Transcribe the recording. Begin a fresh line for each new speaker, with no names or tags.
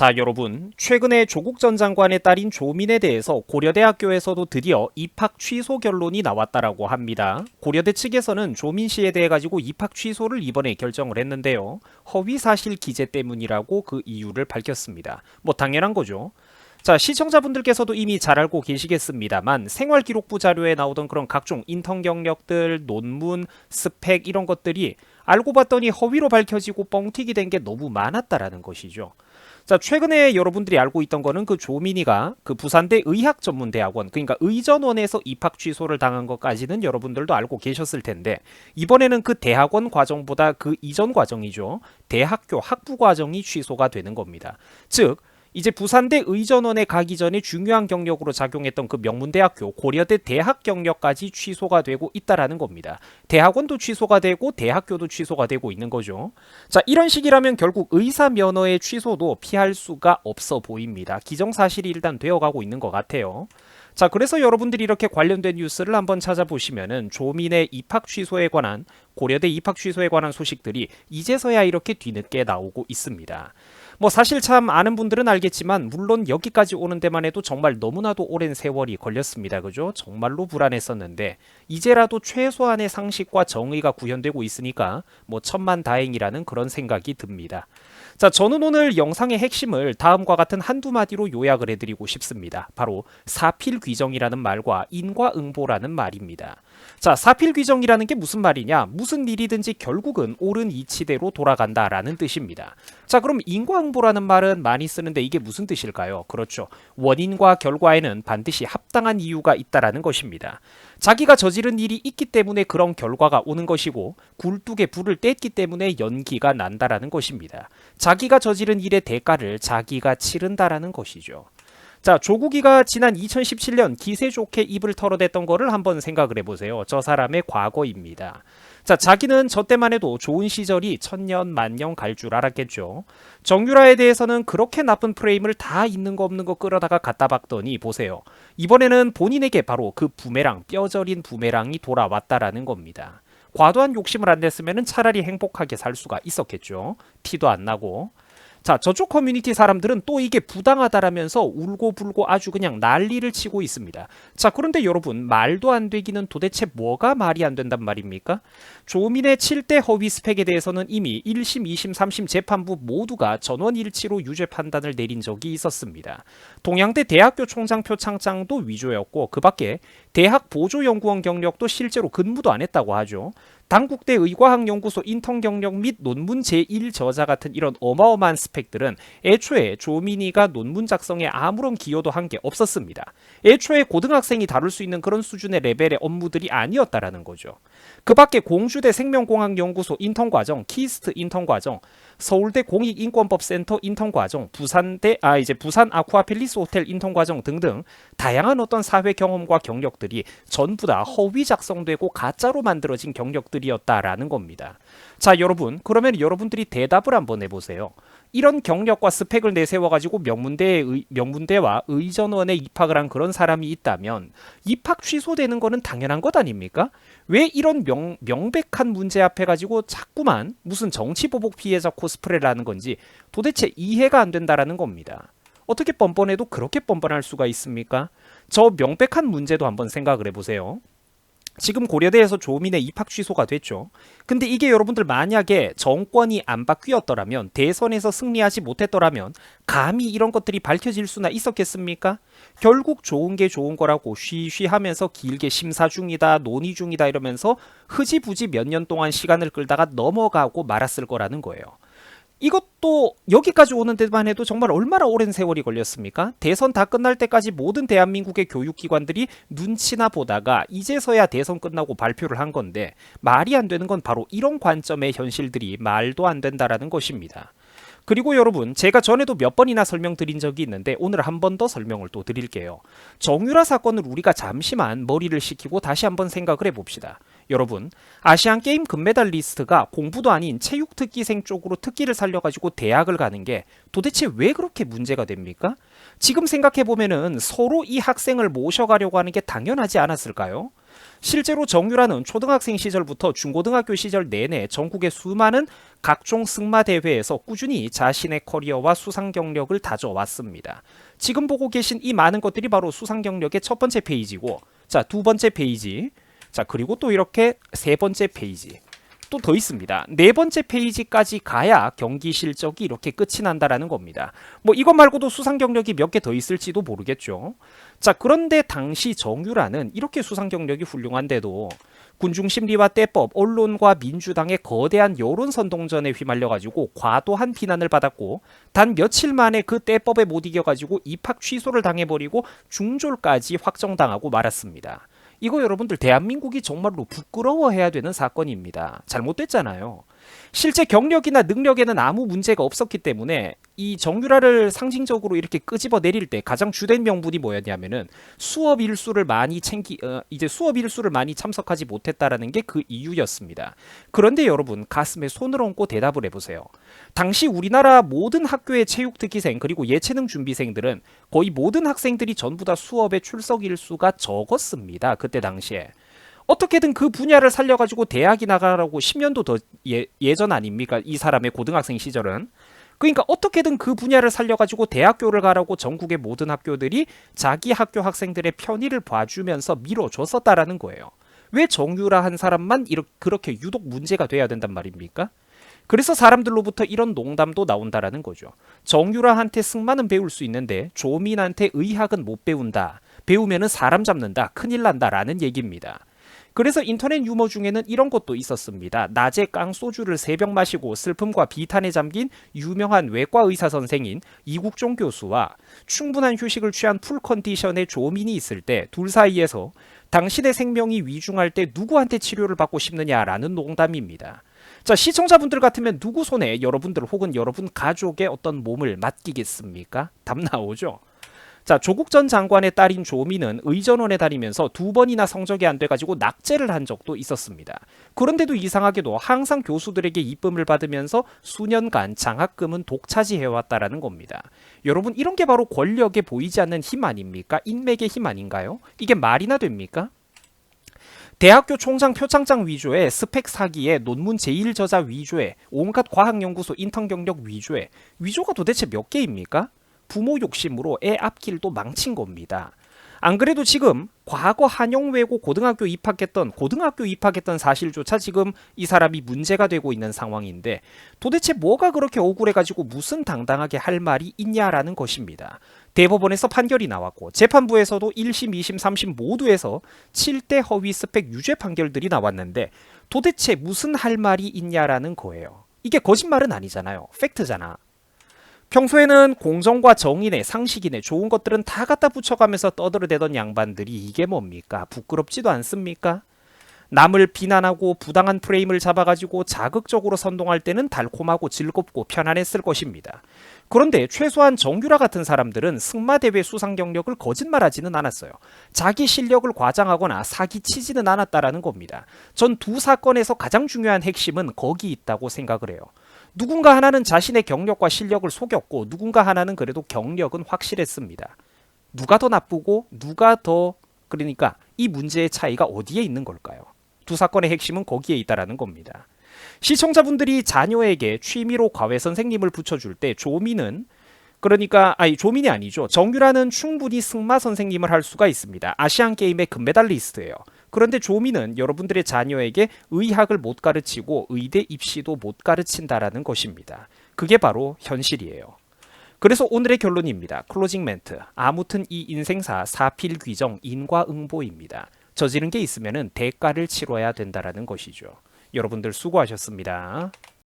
자, 여러분, 최근에 조국 전 장관의 딸인 조민에 대해서 고려대학교에서도 드디어 입학 취소 결론이 나왔다라고 합니다. 고려대 측에서는 조민 씨에 대해 가지고 입학 취소를 이번에 결정을 했는데요. 허위 사실 기재 때문이라고 그 이유를 밝혔습니다. 뭐 당연한 거죠. 자, 시청자분들께서도 이미 잘 알고 계시겠습니다만 생활기록부 자료에 나오던 그런 각종 인턴 경력들, 논문, 스펙 이런 것들이 알고 봤더니 허위로 밝혀지고 뻥튀기 된 게 너무 많았다라는 것이죠. 자, 최근에 여러분들이 알고 있던 거는 그 조민이가 그 부산대 의학전문대학원, 그러니까 의전원에서 입학 취소를 당한 것까지는 여러분들도 알고 계셨을 텐데, 이번에는 그 대학원 과정보다 그 이전 과정이죠. 대학교 학부 과정이 취소가 되는 겁니다. 즉, 이제 부산대 의전원에 가기 전에 중요한 경력으로 작용했던 그 명문대학교 고려대 대학 경력까지 취소가 되고 있다라는 겁니다. 대학원도 취소가 되고 대학교도 취소가 되고 있는 거죠. 자, 이런 식이라면 결국 의사 면허의 취소도 피할 수가 없어 보입니다. 기정사실이 일단 되어가고 있는 것 같아요. 자, 그래서 여러분들이 이렇게 관련된 뉴스를 한번 찾아보시면은 조민의 입학 취소에 관한, 고려대 입학 취소에 관한 소식들이 이제서야 이렇게 뒤늦게 나오고 있습니다. 뭐 사실 참 아는 분들은 알겠지만 물론 여기까지 오는 데만 해도 정말 너무나도 오랜 세월이 걸렸습니다. 그죠? 정말로 불안했었는데 이제라도 최소한의 상식과 정의가 구현되고 있으니까 뭐 천만다행이라는 그런 생각이 듭니다. 자, 저는 오늘 영상의 핵심을 다음과 같은 한두 마디로 요약을 해드리고 싶습니다. 바로 사필귀정이라는 말과 인과응보라는 말입니다. 자, 사필귀정이라는 게 무슨 말이냐? 무슨 일이든지 결국은 옳은 이치대로 돌아간다라는 뜻입니다. 자, 그럼 인과응보라는 말은 많이 쓰는데 이게 무슨 뜻일까요? 그렇죠. 원인과 결과에는 반드시 합당한 이유가 있다라는 것입니다. 자기가 저지른 일이 있기 때문에 그런 결과가 오는 것이고 굴뚝에 불을 뗐기 때문에 연기가 난다라는 것입니다. 자기가 저지른 일의 대가를 자기가 치른다라는 것이죠. 자, 조국이가 지난 2017년 기세 좋게 입을 털어댔던 거를 한번 생각을 해보세요. 저 사람의 과거입니다. 자, 자기는 저 때만 해도 좋은 시절이 천년 만년 갈 줄 알았겠죠. 정유라에 대해서는 그렇게 나쁜 프레임을 다 있는 거 없는 거 끌어다가 갖다 박더니 보세요. 이번에는 본인에게 바로 그 부메랑, 뼈저린 부메랑이 돌아왔다라는 겁니다. 과도한 욕심을 안 냈으면 차라리 행복하게 살 수가 있었겠죠. 티도 안 나고. 자, 저쪽 커뮤니티 사람들은 또 이게 부당하다라면서 울고불고 아주 그냥 난리를 치고 있습니다. 자, 그런데 여러분, 말도 안 되기는 도대체 뭐가 말이 안 된단 말입니까? 조민의 7대 허위 스펙에 대해서는 이미 1심, 2심, 3심 재판부 모두가 전원일치로 유죄 판단을 내린 적이 있었습니다. 동양대 대학교 총장 표창장도 위조였고 그 밖에 대학 보조연구원 경력도 실제로 근무도 안 했다고 하죠. 당국대 의과학연구소 인턴 경력 및 논문 제1저자 같은 이런 어마어마한 스펙들은 애초에 조민이가 논문 작성에 아무런 기여도 한 게 없었습니다. 애초에 고등학생이 다룰 수 있는 그런 수준의 레벨의 업무들이 아니었다라는 거죠. 그 밖에 공주대 생명공학연구소 인턴 과정, 키스트 인턴 과정, 서울대 공익인권법센터 인턴 과정, 부산 아쿠아팰리스 호텔 인턴 과정 등등 다양한 어떤 사회 경험과 경력들이 전부 다 허위 작성되고 가짜로 만들어진 경력들이었다라는 겁니다. 자, 여러분, 그러면 여러분들이 대답을 한번 해보세요. 이런 경력과 스펙을 내세워가지고 명문대와 의전원에 입학을 한 그런 사람이 있다면 입학 취소되는 거는 당연한 것 아닙니까? 왜 이런 명백한 문제 앞에 가지고 자꾸만 무슨 정치보복 피해자 코스프레를 하는 건지 도대체 이해가 안 된다라는 겁니다. 어떻게 뻔뻔해도 그렇게 뻔뻔할 수가 있습니까? 저 명백한 문제도 한번 생각을 해보세요. 지금 고려대에서 조민의 입학 취소가 됐죠. 근데 이게 여러분들 만약에 정권이 안 바뀌었더라면, 대선에서 승리하지 못했더라면 감히 이런 것들이 밝혀질 수나 있었겠습니까? 결국 좋은 게 좋은 거라고 쉬쉬하면서 길게 심사 중이다, 논의 중이다 이러면서 흐지부지 몇 년 동안 시간을 끌다가 넘어가고 말았을 거라는 거예요. 이것도 여기까지 오는 데만 해도 정말 얼마나 오랜 세월이 걸렸습니까? 대선 다 끝날 때까지 모든 대한민국의 교육기관들이 눈치나 보다가 이제서야 대선 끝나고 발표를 한 건데 말이 안 되는 건 바로 이런 관점의 현실들이 말도 안 된다라는 것입니다. 그리고 여러분, 제가 전에도 몇 번이나 설명드린 적이 있는데 오늘 한 번 더 설명을 또 드릴게요. 정유라 사건을 우리가 잠시만 머리를 식히고 다시 한번 생각을 해봅시다. 여러분, 아시안게임 금메달리스트가 공부도 아닌 체육특기생 쪽으로 특기를 살려가지고 대학을 가는 게 도대체 왜 그렇게 문제가 됩니까? 지금 생각해보면은 서로 이 학생을 모셔가려고 하는 게 당연하지 않았을까요? 실제로 정유라는 초등학생 시절부터 중고등학교 시절 내내 전국의 수많은 각종 승마 대회에서 꾸준히 자신의 커리어와 수상 경력을 다져왔습니다. 지금 보고 계신 이 많은 것들이 바로 수상 경력의 첫 번째 페이지고, 자, 두 번째 페이지, 자, 그리고 또 이렇게 세 번째 페이지. 또 더 있습니다. 네 번째 페이지까지 가야 경기 실적이 이렇게 끝이 난다라는 겁니다. 뭐 이것 말고도 수상 경력이 몇 개 더 있을지도 모르겠죠. 자, 그런데 당시 정유라는 이렇게 수상 경력이 훌륭한데도 군중 심리와 때법, 언론과 민주당의 거대한 여론 선동전에 휘말려가지고 과도한 비난을 받았고, 단 며칠 만에 그 때법에 못 이겨가지고 입학 취소를 당해버리고 중졸까지 확정당하고 말았습니다. 이거 여러분들 대한민국이 정말로 부끄러워해야 되는 사건입니다. 잘못됐잖아요. 실제 경력이나 능력에는 아무 문제가 없었기 때문에 이 정유라를 상징적으로 이렇게 끄집어 내릴 때 가장 주된 명분이 뭐였냐면은 수업 일수를 많이 참석하지 못했다라는 게 그 이유였습니다. 그런데 여러분 가슴에 손을 얹고 대답을 해보세요. 당시 우리나라 모든 학교의 체육특기생 그리고 예체능 준비생들은 거의 모든 학생들이 전부 다 수업의 출석 일수가 적었습니다. 그때 당시에. 어떻게든 그 분야를 살려가지고 대학이 나가라고 10년도 더 예전 아닙니까? 이 사람의 고등학생 시절은. 그러니까 어떻게든 그 분야를 살려가지고 대학교를 가라고 전국의 모든 학교들이 자기 학교 학생들의 편의를 봐주면서 밀어줬었다라는 거예요. 왜 정유라 한 사람만 그렇게 유독 문제가 돼야 된단 말입니까? 그래서 사람들로부터 이런 농담도 나온다라는 거죠. 정유라한테 승마는 배울 수 있는데 조민한테 의학은 못 배운다. 배우면은 사람 잡는다. 큰일 난다라는 얘기입니다. 그래서 인터넷 유머 중에는 이런 것도 있었습니다. 낮에 깡소주를 3병 마시고 슬픔과 비탄에 잠긴 유명한 외과 의사 선생인 이국종 교수와 충분한 휴식을 취한 풀 컨디션의 조민이 있을 때 둘 사이에서 당신의 생명이 위중할 때 누구한테 치료를 받고 싶느냐라는 농담입니다. 자, 시청자분들 같으면 누구 손에 여러분들 혹은 여러분 가족의 어떤 몸을 맡기겠습니까? 답 나오죠? 자, 조국 전 장관의 딸인 조민은 의전원에 다니면서 2번이나 성적이 안 돼가지고 낙제를 한 적도 있었습니다. 그런데도 이상하게도 항상 교수들에게 이쁨을 받으면서 수년간 장학금은 독차지해왔다라는 겁니다. 여러분 이런 게 바로 권력에 보이지 않는 힘 아닙니까? 인맥의 힘 아닌가요? 이게 말이나 됩니까? 대학교 총장 표창장 위조에 스펙 사기에 논문 제일 저자 위조에 온갖 과학연구소 인턴 경력 위조에 위조가 도대체 몇 개입니까? 부모 욕심으로 애 앞길도 망친 겁니다. 안 그래도 지금 과거 한영외고 고등학교 입학했던 사실조차 지금 이 사람이 문제가 되고 있는 상황인데 도대체 뭐가 그렇게 억울해가지고 무슨 당당하게 할 말이 있냐라는 것입니다. 대법원에서 판결이 나왔고 재판부에서도 1심, 2심, 3심 모두에서 7대 허위 스펙 유죄 판결들이 나왔는데 도대체 무슨 할 말이 있냐라는 거예요. 이게 거짓말은 아니잖아요. 팩트잖아. 평소에는 공정과 정의네 상식이네 좋은 것들은 다 갖다 붙여가면서 떠들어대던 양반들이 이게 뭡니까? 부끄럽지도 않습니까? 남을 비난하고 부당한 프레임을 잡아가지고 자극적으로 선동할 때는 달콤하고 즐겁고 편안했을 것입니다. 그런데 최소한 정유라 같은 사람들은 승마대회 수상 경력을 거짓말하지는 않았어요. 자기 실력을 과장하거나 사기치지는 않았다라는 겁니다. 전 두 사건에서 가장 중요한 핵심은 거기 있다고 생각을 해요. 누군가 하나는 자신의 경력과 실력을 속였고 누군가 하나는 그래도 경력은 확실했습니다. 누가 더 나쁘고 그러니까 이 문제의 차이가 어디에 있는 걸까요? 두 사건의 핵심은 거기에 있다라는 겁니다. 시청자분들이 자녀에게 취미로 과외 선생님을 붙여줄 때 조민이 아니죠. 정유라는 충분히 승마 선생님을 할 수가 있습니다. 아시안게임의 금메달리스트예요. 그런데 조민은 여러분들의 자녀에게 의학을 못 가르치고 의대 입시도 못 가르친다라는 것입니다. 그게 바로 현실이에요. 그래서 오늘의 결론입니다. 클로징 멘트. 아무튼 이 인생사 사필귀정 인과응보입니다. 저지른 게 있으면 대가를 치러야 된다라는 것이죠. 여러분들 수고하셨습니다.